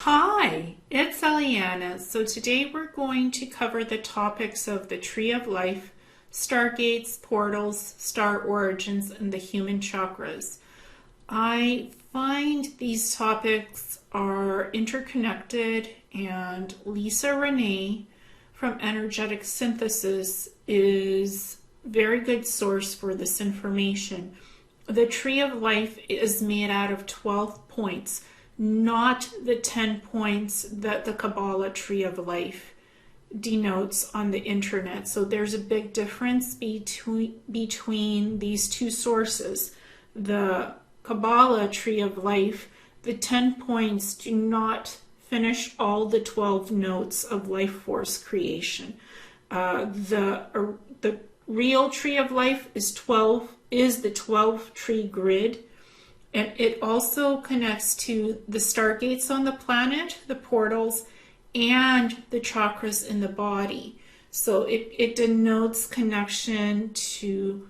Hi, it's Ileana. So today we're going to cover the topics of the Tree of Life, stargates, portals, star origins, and the human chakras. I find these topics are interconnected, and Lisa Renee from Energetic Synthesis is a very good source for this information. The Tree of Life is made out of 12 points, not the 10 points that the Kabbalah Tree of Life denotes on the internet. So there's a big difference between these two sources. The Kabbalah Tree of Life, the 10 points do not finish all the 12 notes of life force creation. The real Tree of Life is the 12 tree grid. And it also connects to the stargates on the planet, the portals, and the chakras in the body. So it denotes connection to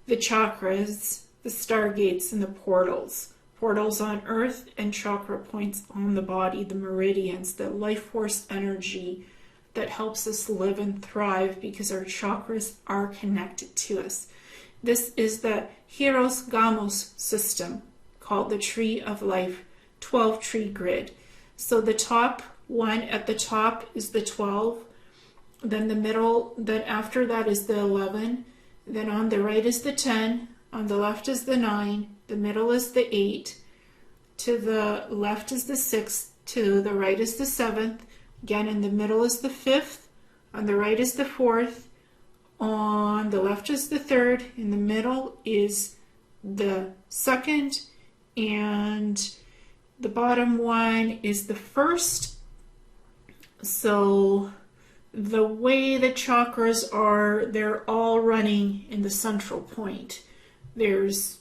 the chakras, the stargates, and the portals. Portals on Earth and chakra points on the body, the meridians, the life force energy that helps us live and thrive because our chakras are connected to us. This is the Hieros Gamos system, called the Tree of Life 12 tree grid. So the top one at the top is the 12, then the middle, then after that is the 11, then on the right is the 10, on the left is the 9, the middle is the 8, to the left is the 6, to the right is the 7th, again in the middle is the 5th, on the right is the 4th, on the left is the 3rd, in the middle is the 2nd, and the bottom one is the 1st. So the way the chakras are, they're all running in the central point. There's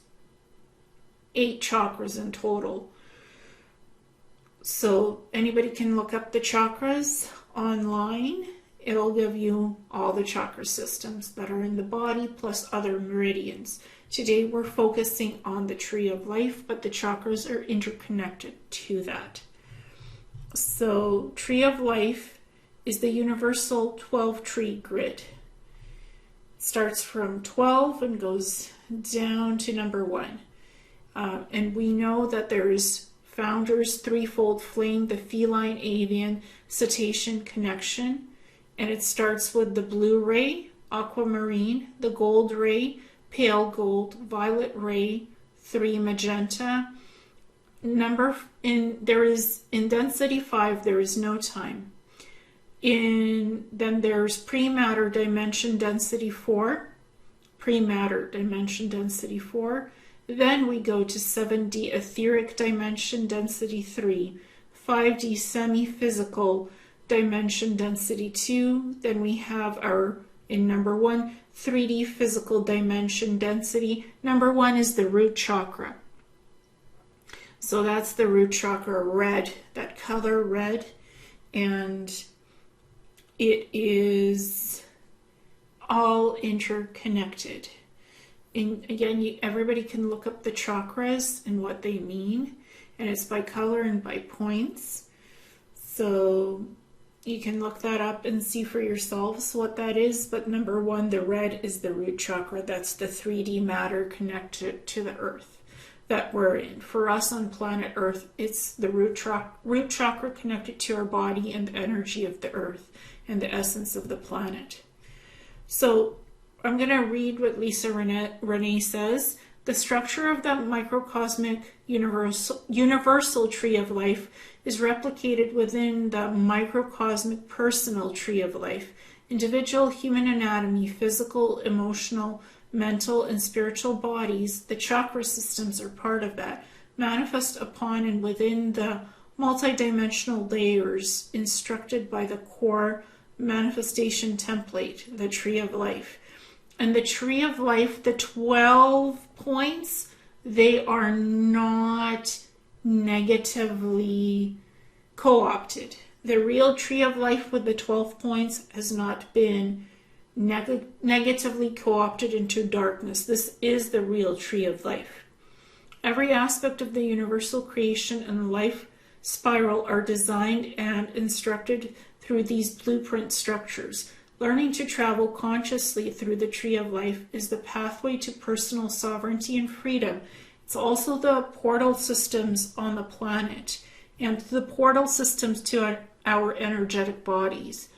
8 chakras in total. So anybody can look up the chakras online. It'll give you all the chakra systems that are in the body plus other meridians. Today we're focusing on the Tree of Life, but the chakras are interconnected to that. So Tree of Life is the universal 12 tree grid. It starts from 12 and goes down to number 1. And we know that there's Founder's threefold flame, the feline, avian, cetacean connection. And it starts with the blue ray, aquamarine, the gold ray, pale gold, violet ray, 3 magenta. In density 5 there is no time. Then there's pre-matter dimension density 4, pre-matter dimension density 4. Then we go to 7D etheric dimension density 3, 5D semi-physical dimension density 2. Then we have in number 1, 3D physical dimension density. Number 1 is the root chakra. So that's the root chakra, red, that color red. And it is all interconnected. And again, everybody can look up the chakras and what they mean. And it's by color and by points. So you can look that up and see for yourselves what that is. But number 1, the red, is the root chakra. That's the 3D matter connected to the earth that we're in. For us on planet Earth, it's the root chakra connected to our body and the energy of the earth and the essence of the planet. So I'm going to read what Lisa Renee says. The structure of the microcosmic universal Tree of Life is replicated within the microcosmic personal Tree of Life. Individual human anatomy, physical, emotional, mental, and spiritual bodies, the chakra systems are part of that, manifest upon and within the multidimensional layers instructed by the core manifestation template, the Tree of Life. And the Tree of Life, the 12 points, they are not negatively co-opted. The real Tree of Life with the 12 points has not been negatively co-opted into darkness. This is the real Tree of Life. Every aspect of the universal creation and life spiral are designed and instructed through these blueprint structures. Learning to travel consciously through the Tree of Life is the pathway to personal sovereignty and freedom. It's also the portal systems on the planet and the portal systems to our energetic bodies,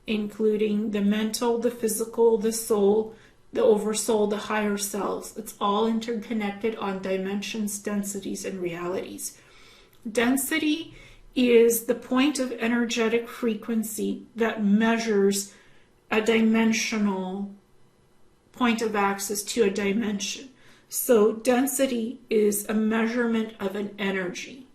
including the mental, the physical, the soul, the oversoul, the higher selves. It's all interconnected on dimensions, densities, and realities. Density is the point of energetic frequency that measures a dimensional point of access to a dimension. So density is a measurement of an energy.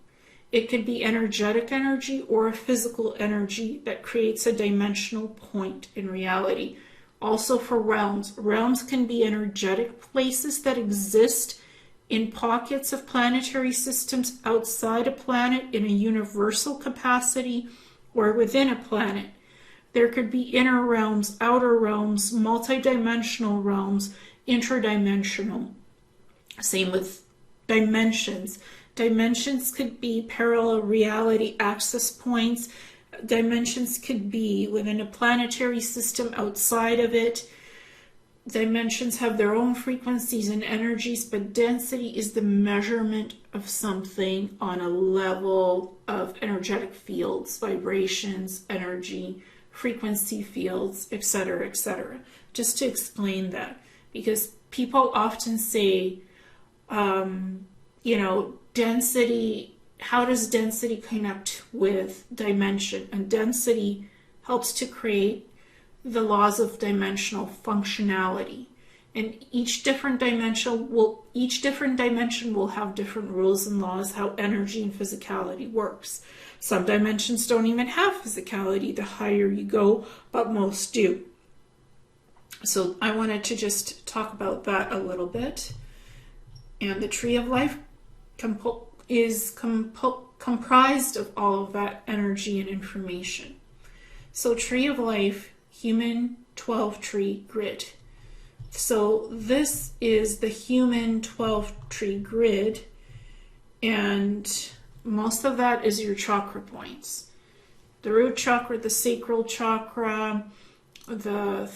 It could be energetic energy or a physical energy that creates a dimensional point in reality. Also for realms. Realms can be energetic places that exist in pockets of planetary systems outside a planet in a universal capacity or within a planet. There could be inner realms, outer realms, multidimensional realms, interdimensional. Same with dimensions. Dimensions could be parallel reality access points. Dimensions could be within a planetary system outside of it. Dimensions have their own frequencies and energies, but density is the measurement of something on a level of energetic fields, vibrations, energy, frequency fields, etc., etc. Just to explain that, because people often say, density, how does density connect with dimension? And density helps to create the laws of dimensional functionality. And each different dimension will have different rules and laws how energy and physicality works. Some dimensions don't even have physicality the higher you go, but most do. So I wanted to just talk about that a little bit. And the Tree of Life is comprised of all of that energy and information. So Tree of Life, human 12 tree grid. So this is the human 12 tree grid, and most of that is your chakra points. The root chakra, the sacral chakra, the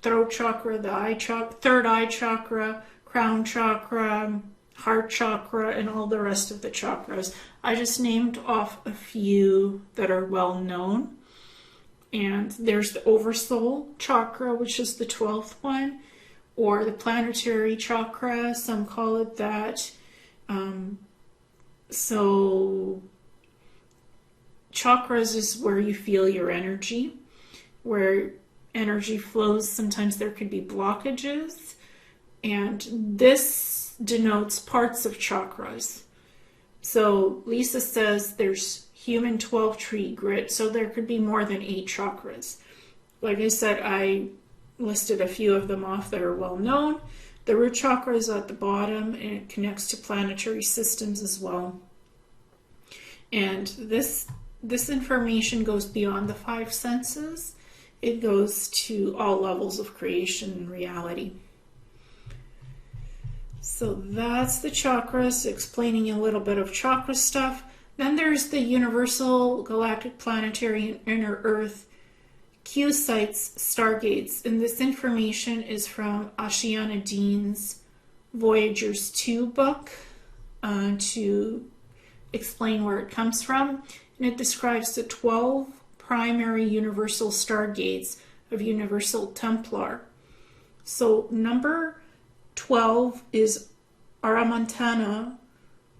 throat chakra, the eye chakra, third eye chakra, crown chakra, heart chakra, and all the rest of the chakras. I just named off a few that are well known. And there's the oversoul chakra, which is the 12th one, or the planetary chakra, some call it that. So chakras is where you feel your energy, where energy flows. Sometimes there could be blockages, and this denotes parts of chakras. So Lisa says there's human 12 tree grid, so there could be more than 8 chakras. Like I said, I listed a few of them off that are well known. The root chakra is at the bottom, and it connects to planetary systems as well. And this information goes beyond the 5 senses. It goes to all levels of creation and reality. So that's the chakras, explaining a little bit of chakra stuff. Then there's the universal, galactic, planetary, and inner Earth Q sites, stargates, and this information is from Ashiana Dean's Voyagers 2 book to explain where it comes from. And it describes the 12 primary universal stargates of Universal Templar. So number 12 is Aramontana,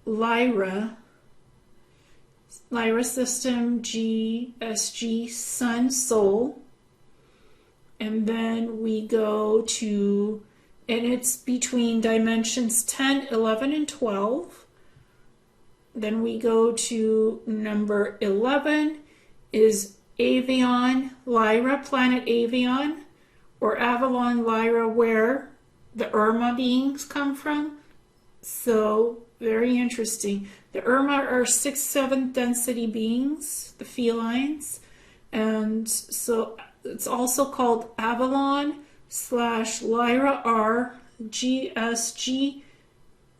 Lyra system, GSG, Sun, Soul. And then we go to, and it's between dimensions 10, 11, and 12. Then we go to number 11 is Avion, Lyra, planet Avion, or Avalon Lyra, where the Irma beings come from. So very interesting. The Irma are 6th, 7th density beings, the felines. And so it's also called Avalon / Lyra R GSG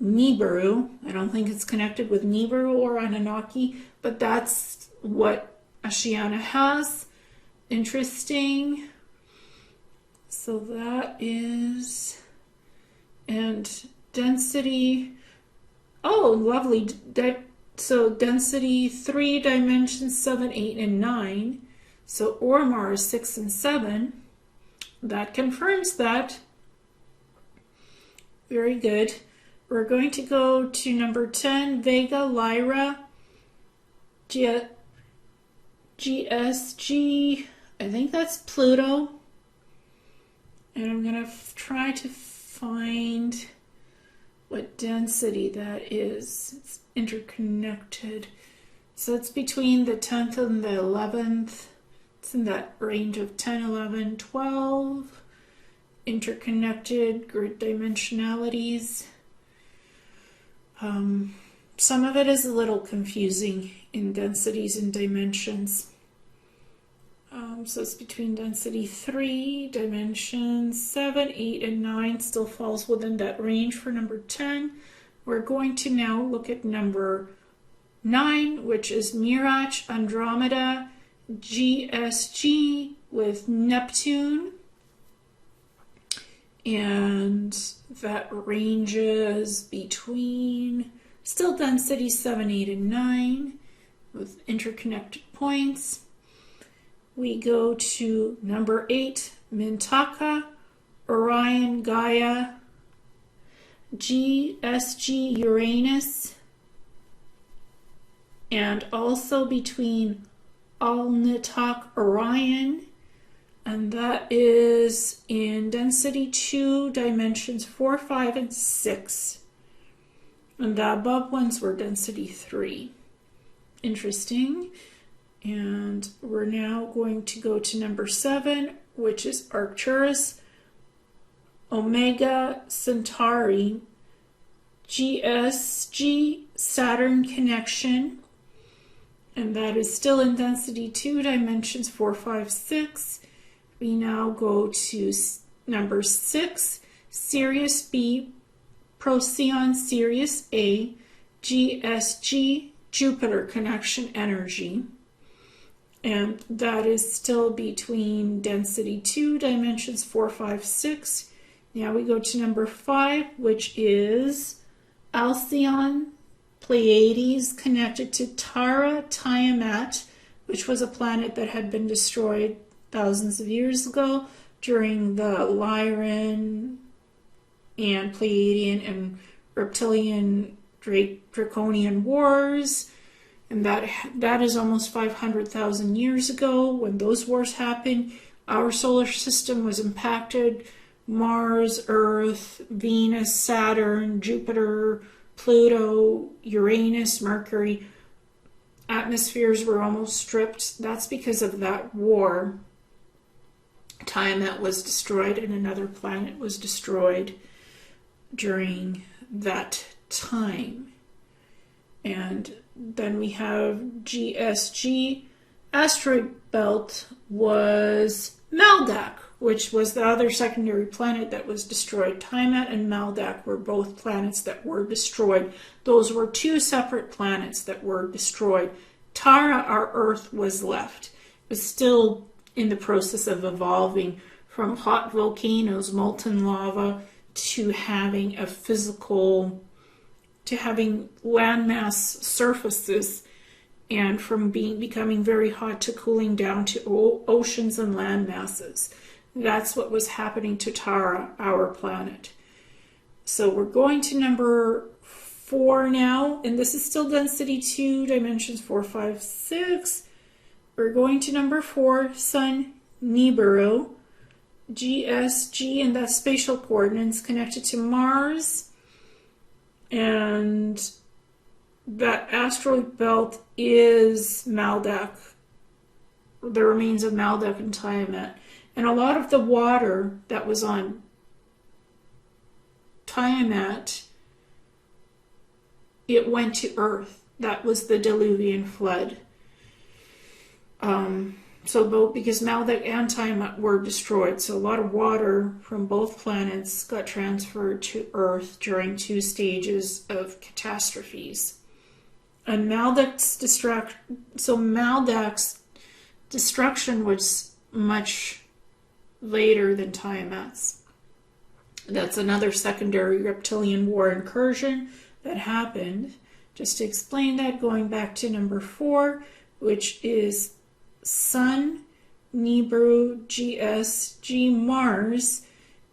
Nibiru. I don't think it's connected with Nibiru or Anunnaki. but that's what Oceania has. Interesting. So that is, and density, oh, lovely. So density 3 dimensions, 7, 8, and 9. So Ormar is 6 and 7. That confirms that. Very good. We're going to go to number 10, Vega Lyra, GSG, I think that's Pluto. And I'm going to try to find what density that is. It's interconnected. So it's between the 10th and the 11th. It's in that range of 10, 11, 12. Interconnected grid dimensionalities. Some of it is a little confusing in densities and dimensions. So it's between density 3, dimensions 7, 8, and 9. Still falls within that range for number 10. We're going to now look at number 9, which is Mirage, Andromeda, GSG with Neptune. And that ranges between still density 7, 8, and 9 with interconnected points. We go to number 8, Mintaka, Orion, Gaia, GSG, Uranus, and also between Alnitak, Orion, and that is in density 2, dimensions 4, 5, and 6. And the above ones were density 3. Interesting. And we're now going to go to number 7, which is Arcturus, Omega Centauri, GSG, Saturn connection. And that is still in density 2, dimensions 4, 5, 6. We now go to number 6, Sirius B, Procyon Sirius A, GSG, Jupiter connection energy. And that is still between density 2, dimensions 4, 5, 6. Now we go to number 5, which is Alcyon, Pleiades, connected to Tara Tiamat, which was a planet that had been destroyed thousands of years ago during the Lyran and Pleiadian and Reptilian Draconian wars. And that is almost 500,000 years ago when those wars happened. Our solar system was impacted. Mars, Earth, Venus, Saturn, Jupiter, Pluto, Uranus, Mercury. Atmospheres were almost stripped. That's because of that war. Tiamat was destroyed and another planet was destroyed during that time. And then we have GSG. Asteroid belt was Maldak, which was the other secondary planet that was destroyed. Tiamat and Maldak were both planets that were destroyed. Those were two separate planets that were destroyed. Tara, our Earth, was left. It was still in the process of evolving from hot volcanoes, molten lava, to having a physical, to having landmass surfaces, and from becoming very hot to cooling down to oceans and land masses. That's what was happening to Tara, our planet. So we're going to number 4 now, and this is still density 2, dimensions 4, 5, 6. We're going to number 4, Sun, Nibiru, GSG, and that's spatial coordinates connected to Mars. And that asteroid belt is Maldak, the remains of Maldak and Tiamat. And a lot of the water that was on Tiamat, it went to Earth. That was the Diluvian flood. Because Maldak and Tiamat were destroyed, so a lot of water from both planets got transferred to Earth during 2 stages of catastrophes. And Maldek's destruction was much later than Tiamat's. That's another secondary reptilian war incursion that happened. Just to explain that, going back to number 4, which is Sun, Nibiru, GSG, Mars,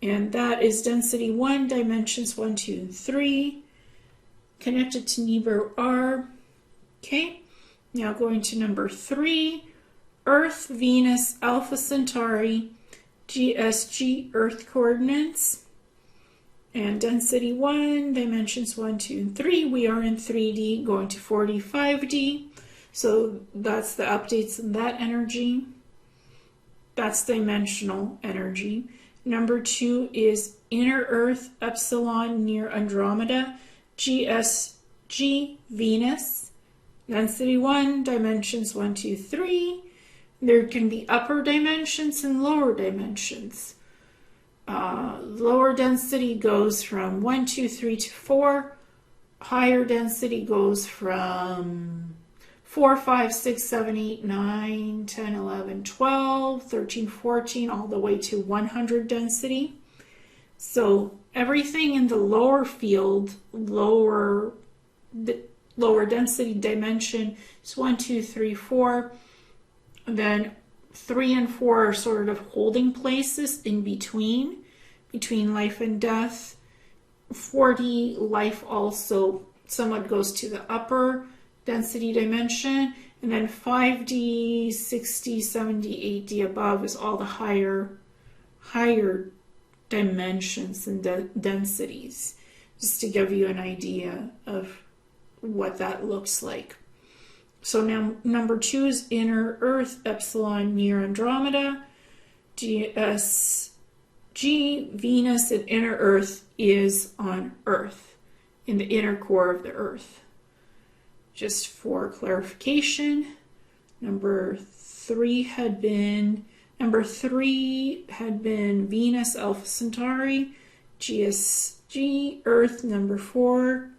and that is density 1, dimensions 1, 2, and 3, connected to Nibiru R. Okay, now going to number 3, Earth, Venus, Alpha Centauri, GSG, Earth coordinates, and density 1, dimensions 1, 2, and 3. We are in 3D, going to 4D, 5D. So that's the updates in that energy. That's dimensional energy. Number 2 is Inner Earth, Epsilon, near Andromeda, GSG, Venus. Density 1, dimensions 1, 2, 3. There can be upper dimensions and lower dimensions. Lower density goes from 1, 2, 3 to 4. Higher density goes from 4, 5, 6, 7, 8, 9, 10, 11, 12, 13, 14, all the way to 100 density. So everything in the lower field, lower density dimension is 1, 2, 3, 4. Then 3 and 4 are sort of holding places in between life and death. 4D life also somewhat goes to the upper density dimension, and then 5D, 6D, 7D, 8D above is all the higher dimensions and densities, just to give you an idea of what that looks like. So now number 2 is Inner Earth, Epsilon, near Andromeda, GSG, Venus, and Inner Earth is on Earth, in the inner core of the Earth. Just for clarification, number 3 had been Venus, Alpha Centauri, GSG, Earth, number 4,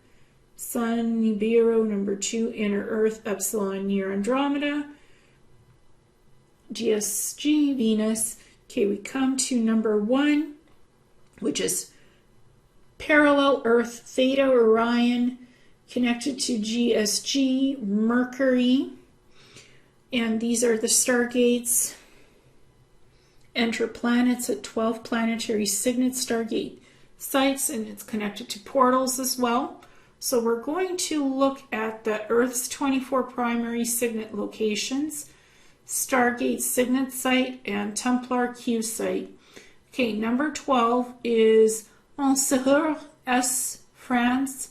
Sun, Nibiru, number 2, Inner Earth, Epsilon, near Andromeda, GSG, Venus. Okay, we come to number 1, which is parallel Earth, Theta, Orion, connected to GSG, Mercury. And these are the stargates. Enter planets at 12 planetary signet stargate sites, and it's connected to portals as well. So we're going to look at the Earth's 24 primary signet locations, Stargate Signet Site, and Templar Q Site. Okay, number 12 is Montserrat, S, France,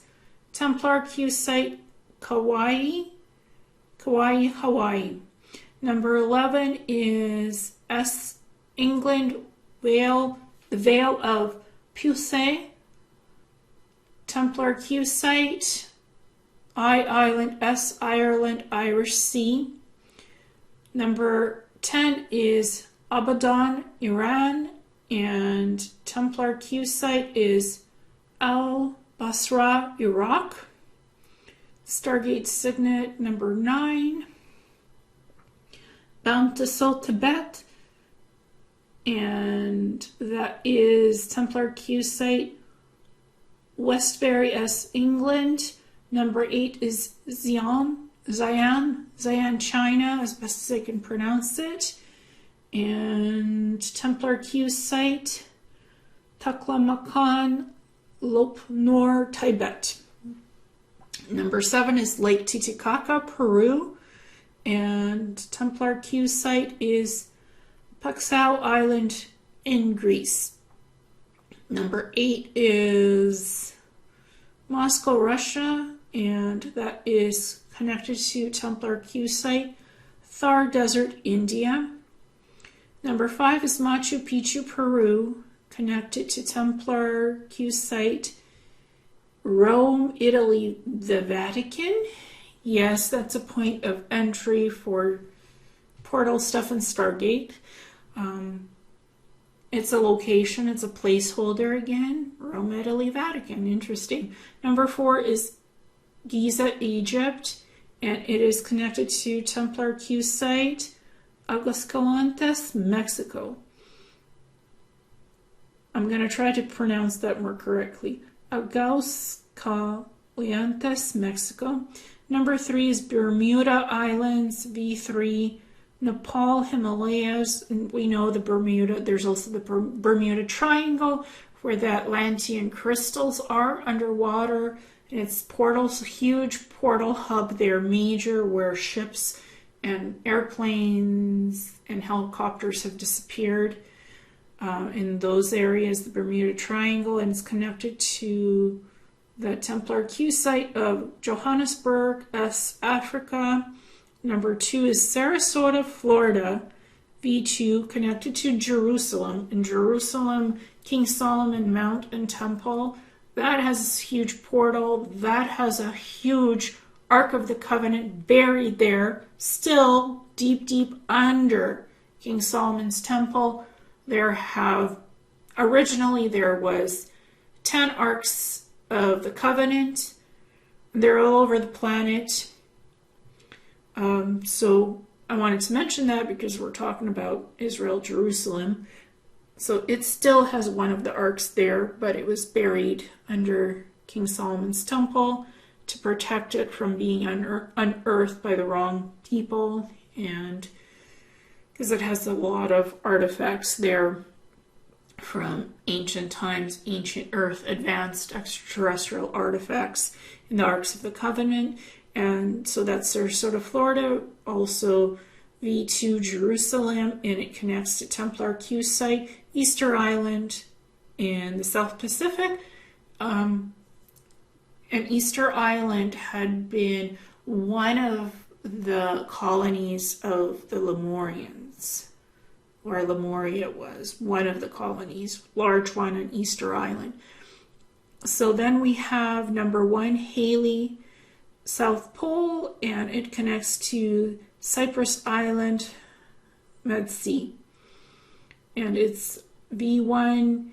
Templar Q Site, Kauai, Hawaii. Number 11 is S, England, the Vale of Pusey, Templar Q Site, I Island, S, Ireland, Irish Sea. Number 10 is Abadan, Iran, and Templar Q Site is Al Basra, Iraq. Stargate Signet number 9, Bountiful, Tibet, and that is Templar Q Site, Westbury, S, England. Number 8 is Xi'an, China, as best as I can pronounce it. And Templar Q Site, Taklamakan, Lop Nor, Tibet. Number 7 is Lake Titicaca, Peru. And Templar Q Site is Paxao Island in Greece. Number 8 is Moscow, Russia, and that is connected to Templar Q Site, Thar Desert, India. Number 5 is Machu Picchu, Peru, connected to Templar Q Site, Rome, Italy, the Vatican. Yes, that's a point of entry for portal stuff and Stargate. It's a location, it's a placeholder again. Rome, Italy, Vatican. Interesting. Number 4 is Giza, Egypt. and it is connected to Templar Q site, Aguascalientes, Mexico. I'm going to try to pronounce that more correctly. Aguascalientes, Mexico. Number 3 is Bermuda Islands, V3. Nepal, Himalayas, and we know the Bermuda. There's also the Bermuda Triangle, where the Atlantean crystals are underwater. And it's portals, huge portal hub there, major, where ships and airplanes and helicopters have disappeared in those areas, the Bermuda Triangle, and it's connected to the Templar Q site of Johannesburg, Africa. Number 2 is Sarasota, Florida, V2, connected to Jerusalem. In Jerusalem, King Solomon Mount and Temple. That has this huge portal. That has a huge Ark of the Covenant buried there, still deep, deep under King Solomon's Temple. Originally there was 10 Arks of the Covenant. They're all over the planet. So I wanted to mention that because we're talking about Israel, Jerusalem. So it still has one of the arks there, but it was buried under King Solomon's Temple to protect it from being unearthed by the wrong people, and because it has a lot of artifacts there from ancient times, ancient Earth, advanced extraterrestrial artifacts in the Arks of the Covenant. And so that's Sarasota, Florida, also V2 Jerusalem, and it connects to Templar Q site, Easter Island in the South Pacific. And Easter Island had been one of the colonies of the Lemurians, where Lemuria was, one of the colonies, large one on Easter Island. So then we have number 1, Haley, South Pole, and it connects to Cypress Island, Med Sea. And it's V1,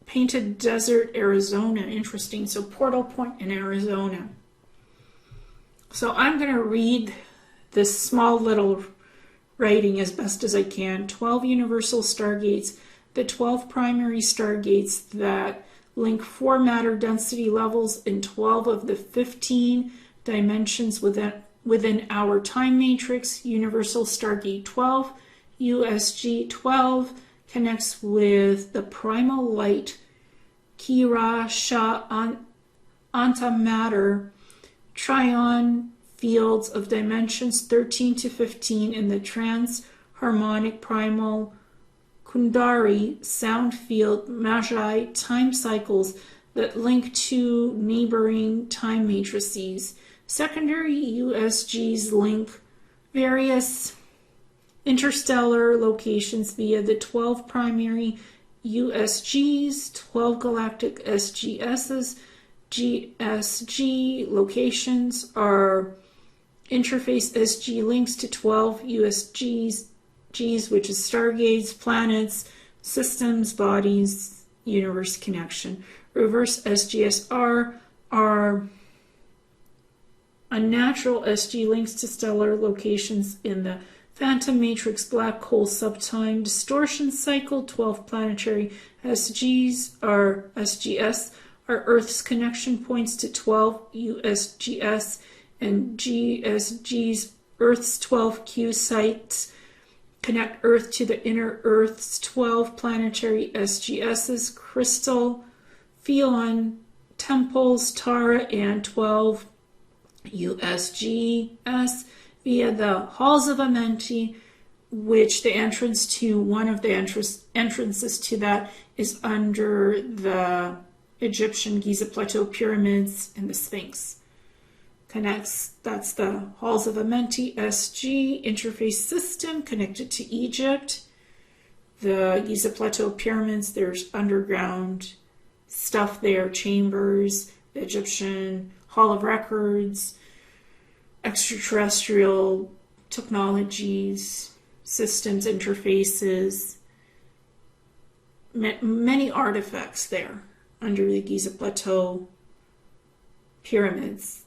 Painted Desert, Arizona. Interesting. So Portal Point in Arizona. So I'm going to read this small little writing as best as I can. 12 universal stargates, the 12 primary stargates that link 4 matter density levels in 12 of the 15 dimensions within our time matrix. Universal Stargate 12, USG 12, connects with the primal light, Kira Sha Antimatter, Trion fields of dimensions 13 to 15 in the trans-harmonic primal Kundari sound field Magi time cycles that link to neighboring time matrices. Secondary USGs link various interstellar locations via the 12 primary USGs, 12 galactic SGSs. GSG locations are interface SG links to 12 USGs, which is stargates, planets, systems, bodies, universe connection. Reverse SGSR are unnatural SG links to stellar locations in the phantom matrix black hole subtime distortion cycle. 12 planetary SGs are SGS are Earth's connection points to 12 USGS and GSGs. Earth's 12 Q sites connect Earth to the inner Earth's 12 planetary SGSs, Crystal, Pheon, Temples, Tara, and 12 USGS via the Halls of Amenti, which the entrance to one of the entrances to that is under the Egyptian Giza Plateau pyramids and the Sphinx. Connects, that's the Halls of Amenti SG interface system connected to Egypt. The Giza Plateau pyramids, there's underground stuff there, chambers, the Egyptian Hall of Records, extraterrestrial technologies, systems, interfaces, many artifacts there under the Giza Plateau pyramids.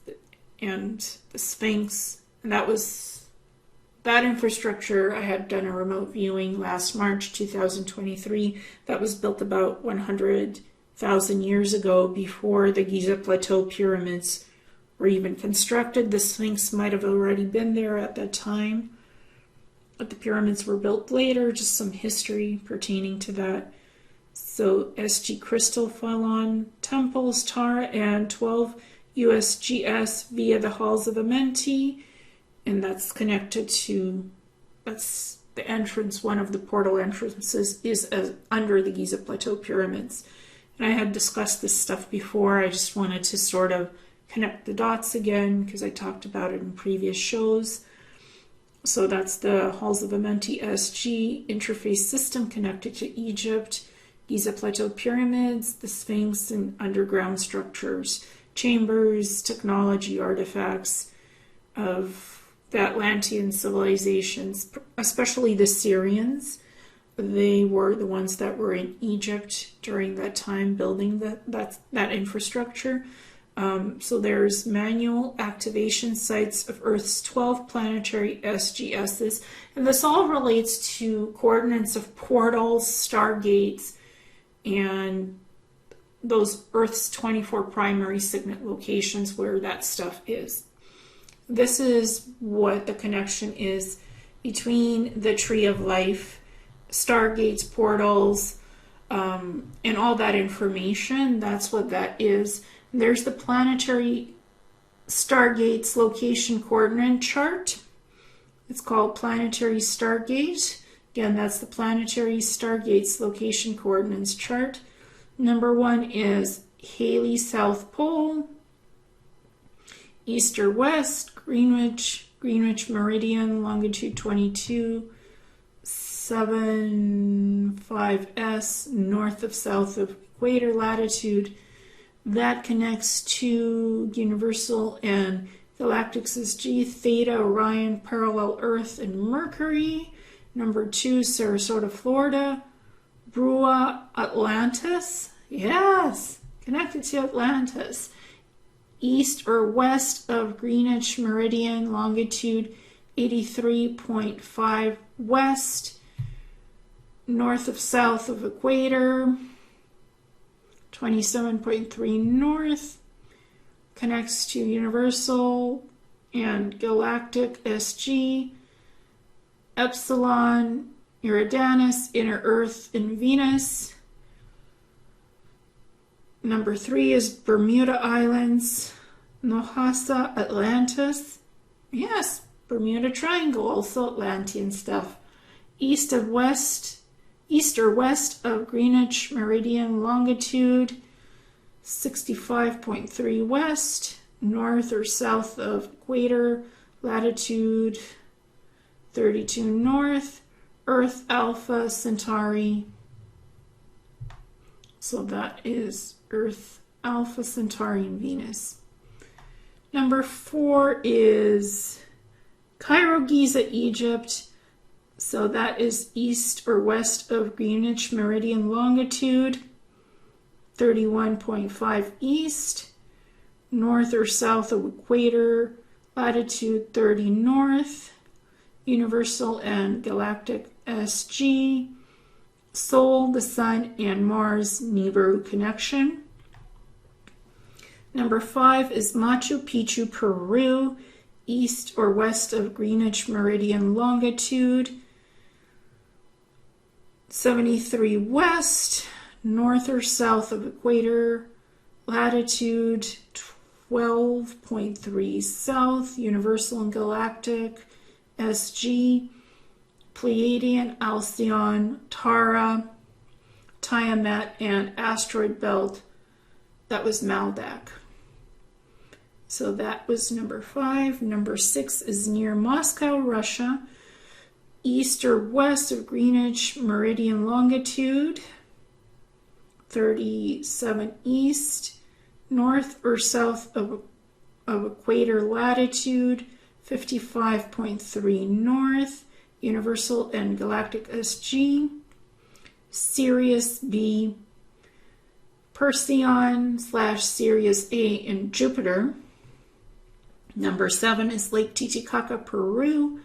and the Sphinx. And that infrastructure. I had done a remote viewing last March 2023 that was built about 100,000 years ago, before the Giza Plateau pyramids were even constructed. The Sphinx might have already been there at that time, but the pyramids were built later. Just some history pertaining to that. So SG crystal fell on temples, Tara, and 12 USGS via the halls of Amenti, and that's connected to, that's the entrance, one of the portal entrances is under the Giza Plateau pyramids. And I had discussed this stuff before. I just wanted to sort of connect the dots again because I talked about it in previous shows. So that's the halls of Amenti SG interface system connected to Egypt, Giza Plateau pyramids, the Sphinx, and underground structures, chambers, technology artifacts of the Atlantean civilizations, especially the Syrians. They were the ones that were in Egypt during that time building that infrastructure. So there's manual activation sites of Earth's 12 planetary SGSs, and this all relates to coordinates of portals, stargates, and those Earth's 24 primary signet locations where that stuff is. This is what the connection is between the Tree of Life, stargates, portals, and all that information. That's what that is. There's the planetary stargates location coordinate chart. It's called Planetary Stargate. Again, that's the Planetary Stargates location coordinates chart. Number 1 is Halley South Pole, east or west, Greenwich meridian, longitude 22.75 north of south of equator latitude. That connects to Universal and Galactic's SG, Theta, Orion, parallel Earth, and Mercury. Number 2, Sarasota, Florida. Brua, Atlantis. Yes, connected to Atlantis. East or west of Greenwich meridian, longitude 83.5 west, north of south of equator, 27.3 north, connects to Universal and Galactic SG, Epsilon, Uranus, inner Earth, and Venus. Number 3 is Bermuda Islands, Nohasa, Atlantis. Yes, Bermuda Triangle, also Atlantean stuff. East or west of Greenwich meridian, longitude 65.3 west, north or south of equator, latitude 32 north, Earth, Alpha Centauri. So that is Earth, Alpha Centauri, and Venus. Number 4 is Cairo, Giza, Egypt. So that is east or west of Greenwich meridian, longitude 31.5 east, north or south of equator, latitude 30 north, Universal and Galactic SG, Sol, the Sun, and Mars Nibiru connection. Number 5 is Machu Picchu, Peru, east or west of Greenwich meridian, longitude 73 west, north or south of equator, latitude 12.3 south, Universal and Galactic SG, Pleiadian, Alcyon, Tara, Tiamat, and asteroid belt. That was Maldak. So that was number 5. Number 6 is near Moscow, Russia, east or west of Greenwich meridian, longitude 37 east, north or south of equator, latitude 55.3 north, Universal and Galactic SG, Sirius B, Perseon / Sirius A in Jupiter, Number 7 is Lake Titicaca, Peru,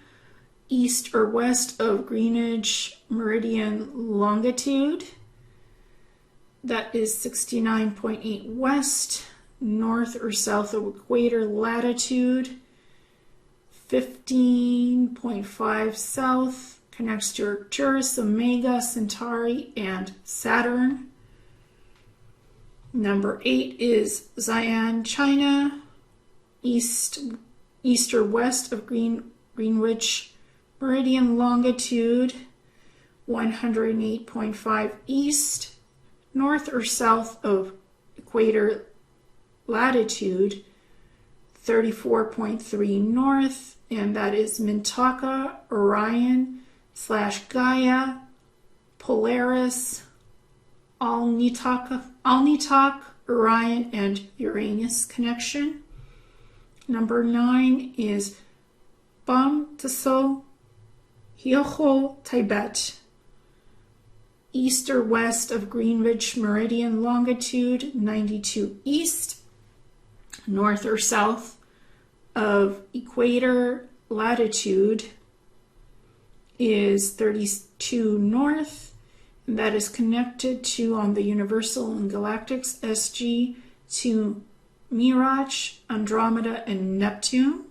east or west of Greenwich Meridian longitude. That is 69.8 west, north or south of equator latitude, 15.5 south, connects to Arcturus, Omega, Centauri, and Saturn. Number 8 is Xi'an, China, east or west of Greenwich Meridian longitude, 108.5 east, north or south of equator latitude, 34.3 north, and that is Mintaka, Orion / Gaia, Polaris, Alnitak, Orion, and Uranus connection. Number 9 is Bam Tso Hyoho, Tibet, east or west of Greenwich Meridian longitude, 92 east, north or south of equator latitude is 32 north, and that is connected to, on the Universal and Galactics SG, to Mirage, Andromeda, and Neptune.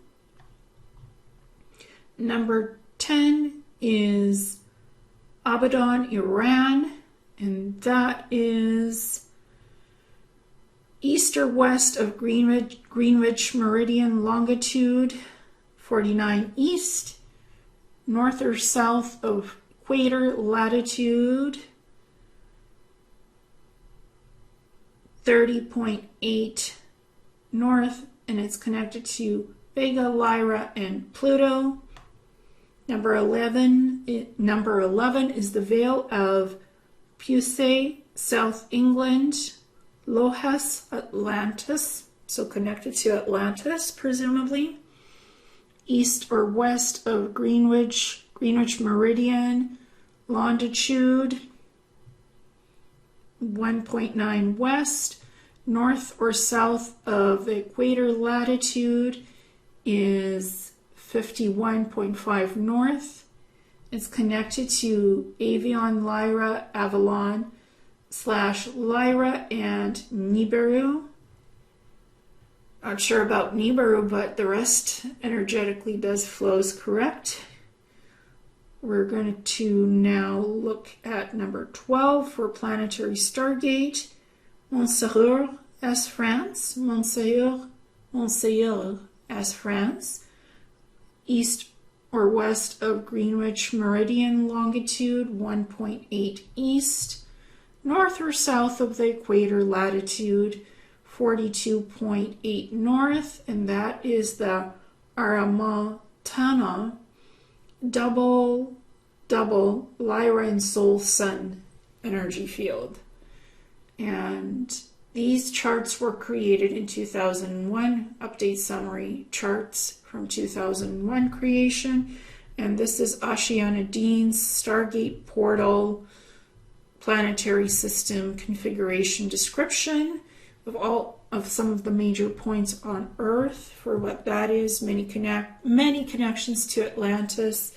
Number 10 is Abadan, Iran, and that is east or west of Greenwich Meridian longitude, 49 east, north or south of equator latitude, 30.8 north, and it's connected to Vega, Lyra, and Pluto. Number 11 is the Vale of Pusey, South England, Lojas, Atlantis, so connected to Atlantis, presumably. East or west of Greenwich Meridian longitude, 1.9 west. North or south of the equator latitude is 51.5 north. It's connected to Avion, Lyra, Avalon / Lyra, and Nibiru. Not sure about Nibiru, but the rest energetically does flows correct. We're going to now look at number 12 for planetary stargate. Montségur, as France. Montségur, as France. East or west of Greenwich Meridian longitude, 1.8 east. North or south of the equator latitude, 42.8 north, and that is the Aramatana double Lyra and Soul Sun energy field. And these charts were created in 2001, update summary charts from 2001 creation. And this is Ashiana Dean's Stargate Portal planetary system configuration description of some of the major points on Earth for what that is. Many connections to Atlantis,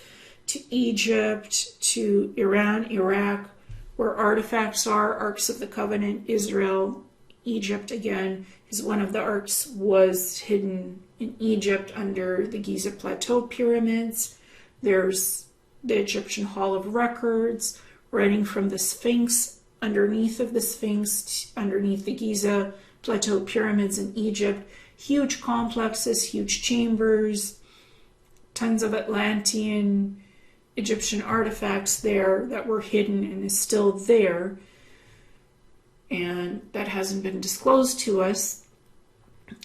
to Egypt, to Iran, Iraq, where artifacts are, Arks of the Covenant, Israel, Egypt again, is one of the arks was hidden in Egypt under the Giza Plateau pyramids. There's the Egyptian Hall of Records, running from the Sphinx, underneath of the Sphinx, underneath the Giza Plateau pyramids in Egypt. Huge complexes, huge chambers, tons of Atlantean Egyptian artifacts there that were hidden and is still there, and that hasn't been disclosed to us.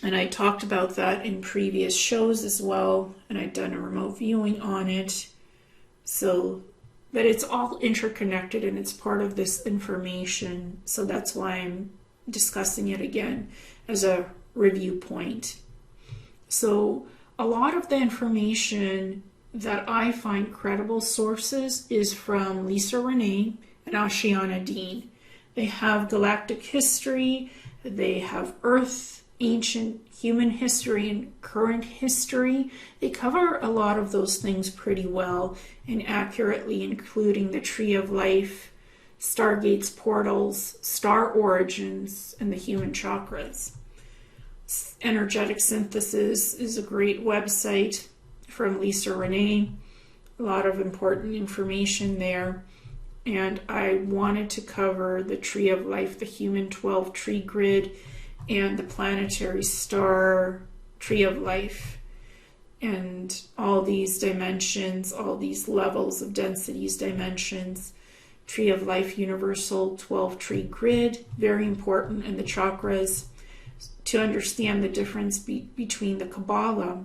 And I talked about that in previous shows as well, and I'd done a remote viewing on it. So that it's all interconnected and it's part of this information, so that's why I'm discussing it again as a review point. So a lot of the information that I find credible sources is from Lisa Renee and Ashiana Dean. They have galactic history, they have Earth ancient human history and current history. They cover a lot of those things pretty well and accurately, including the tree of life, stargates, portals, star origins, and the human chakras. Energetic Synthesis is a great website from Lisa Renee. A lot of important information there. And I wanted to cover the tree of life, the human 12 tree grid, and the planetary star tree of life, and all these dimensions, all these levels of densities, dimensions. Tree of life, universal 12 tree grid, very important in the chakras to understand the difference between the Kabbalah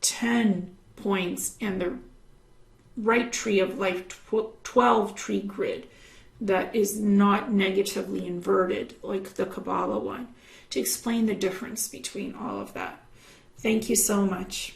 10 points and the right tree of life 12 tree grid that is not negatively inverted like the Kabbalah one, to explain the difference between all of that. Thank you so much.